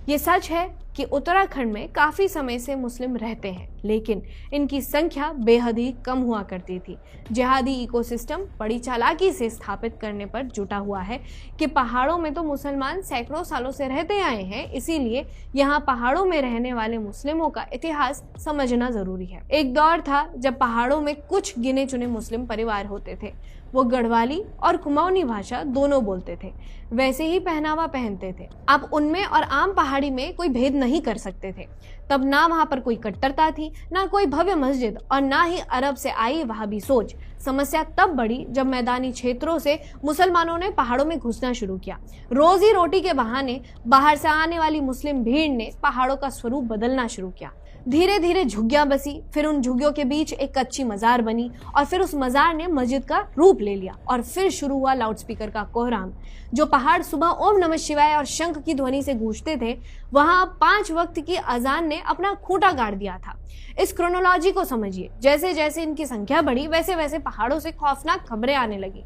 ये सच है कि उत्तराखंड में काफी समय से मुस्लिम रहते हैं, लेकिन इनकी संख्या बेहद ही कम हुआ करती थी। जिहादी इकोसिस्टम बड़ी चालाकी से स्थापित करने पर जुटा हुआ है कि पहाड़ों में तो मुसलमान सैकड़ों सालों से रहते आए हैं, इसीलिए यहाँ पहाड़ों में रहने वाले मुस्लिमों का इतिहास समझना जरूरी है। एक दौर था जब पहाड़ों में कुछ गिने चुने मुस्लिम परिवार होते थे। वो गढ़वाली और कुमाऊनी भाषा दोनों बोलते थे, वैसे ही पहनावा पहनते थे। अब उनमें और आम पहाड़ी में कोई भेद नहीं कर सकते थे। तब ना वहां पर कोई कट्टरता थी, ना कोई भव्य मस्जिद और ना ही अरब से आई वहाबी सोच। समस्या तब बढ़ी जब मैदानी क्षेत्रों से मुसलमानों ने पहाड़ों में घुसना शुरू किया। रोजी रोटी के बहाने बाहर से आने वाली मुस्लिम भीड़ ने पहाड़ों का स्वरूप बदलना शुरू किया। धीरे धीरे झुग्गियां बसी, फिर उन झुग्गियों के बीच एक कच्ची मजार बनी और फिर उस मजार ने मस्जिद का रूप ले लिया। और फिर शुरू हुआ लाउडस्पीकर का कोहराम। जो पहाड़ सुबह ओम नमः शिवाय और शंख की ध्वनि से गूंजते थे, वहां 5 वक्त की अजान ने अपना खूंटा गाड़ दिया था। इस क्रोनोलॉजी को समझिए। जैसे जैसे इनकी संख्या बढ़ी, वैसे वैसे पहाड़ों से खौफनाक खबरें आने लगी।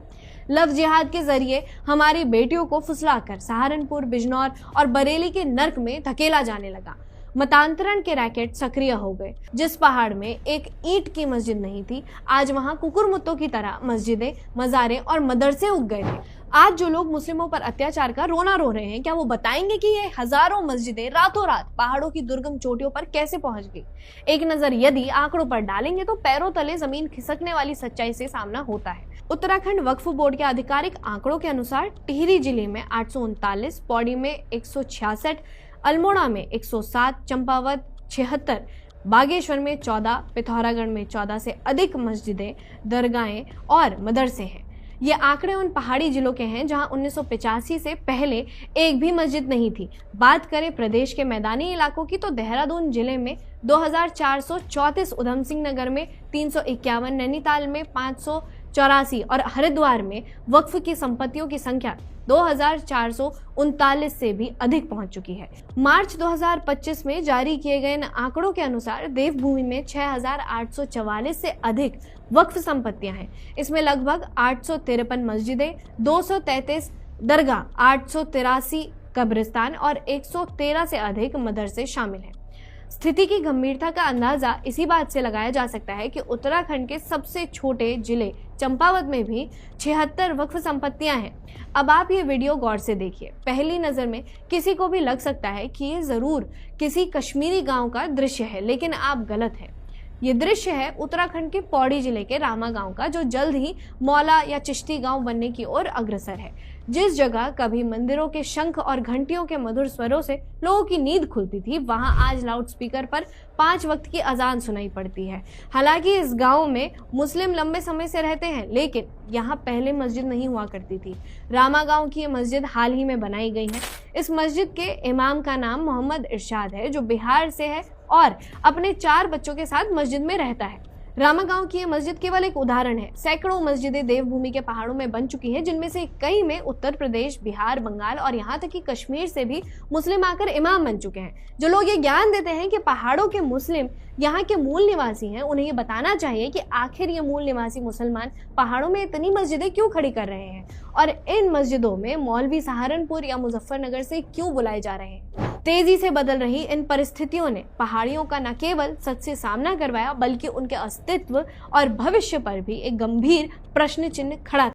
लव जिहाद के जरिए हमारी बेटियों को फुसलाकर सहारनपुर, बिजनौर और बरेली के नर्क में धकेला जाने लगा। मतांतरण के रैकेट सक्रिय हो गए। जिस पहाड़ में एक ईंट की मस्जिद नहीं थी, आज वहां कुकुरमुत्तों की तरह मस्जिदें, मजारें और मदरसे उग गए थे। आज जो लोग मुस्लिमों पर अत्याचार का रोना रो रहे हैं, क्या वो बताएंगे कि ये हजारों मस्जिदें रातों रात पहाड़ों की दुर्गम चोटियों पर कैसे पहुंच गई? एक नजर यदि आंकड़ों पर डालेंगे तो पैरों तले जमीन खिसकने वाली सच्चाई से सामना होता है। उत्तराखंड वक्फ बोर्ड के आधिकारिक आंकड़ों के अनुसार टिहरी जिले में 839, पौड़ी में 166, अल्मोड़ा में 107, चंपावत 76, बागेश्वर में 14, पिथौरागढ़ में 14 से अधिक मस्जिदें, दरगाहें और मदरसे हैं। ये आंकड़े उन पहाड़ी जिलों के हैं जहां 1985 से पहले एक भी मस्जिद नहीं थी। बात करें प्रदेश के मैदानी इलाकों की तो देहरादून जिले में 2434, उधम सिंह नगर में 351, नैनीताल में 584 और हरिद्वार में वक्फ की संपत्तियों की संख्या 2439 से भी अधिक पहुंच चुकी है। मार्च 2025 में जारी किए गए आंकड़ों के अनुसार देवभूमि में 6844 से अधिक वक्फ संपत्तियां हैं। इसमें लगभग 853 मस्जिदें, 233 दरगाह, 883 कब्रिस्तान और 113 से अधिक मदरसे शामिल हैं। स्थिति की गंभीरता का अंदाजा इसी बात से लगाया जा सकता है कि उत्तराखंड के सबसे छोटे जिले चंपावत में भी 76 वक्फ संपत्तियां हैं। अब आप ये वीडियो गौर से देखिए। पहली नजर में किसी को भी लग सकता है कि ये जरूर किसी कश्मीरी गांव का दृश्य है, लेकिन आप गलत हैं। ये दृश्य है उत्तराखंड के पौड़ी जिले के रामा गांव का, जो जल्द ही मौला या चिश्ती गांव बनने की ओर अग्रसर है। जिस जगह कभी मंदिरों के शंख और घंटियों के मधुर स्वरों से लोगों की नींद खुलती थी, वहां आज लाउडस्पीकर पर 5 वक्त की अजान सुनाई पड़ती है। हालांकि इस गांव में मुस्लिम लंबे समय से रहते हैं, लेकिन यहाँ पहले मस्जिद नहीं हुआ करती थी। रामा गांव की ये मस्जिद हाल ही में बनाई गई है। इस मस्जिद के इमाम का नाम मोहम्मद इरशाद है, जो बिहार से है और अपने 4 बच्चों के साथ मस्जिद में रहता है। रामा गांव की ये मस्जिद केवल एक उदाहरण है। सैकड़ों मस्जिदें देवभूमि के पहाड़ों में बन चुकी हैं, जिनमें से कई में उत्तर प्रदेश, बिहार, बंगाल और यहाँ तक कि कश्मीर से भी मुस्लिम आकर इमाम बन चुके हैं। जो लोग ये ज्ञान देते हैं कि पहाड़ों के मुस्लिम यहाँ के मूल निवासी हैं, उन्हें ये बताना चाहिए कि आखिर ये मूल निवासी मुसलमान पहाड़ों में इतनी मस्जिदें क्यों खड़ी कर रहे हैं और इन मस्जिदों में मौलवी सहारनपुर या मुजफ्फरनगर से क्यों बुलाए जा रहे हैं। तेजी से बदल रही इन परिस्थितियों ने पहाड़ियों का न केवल सच से सामना करवाया, बल्कि उनके अस्तित्व और भविष्य पर भी एक गंभीर प्रश्न चिन्ह खड़ा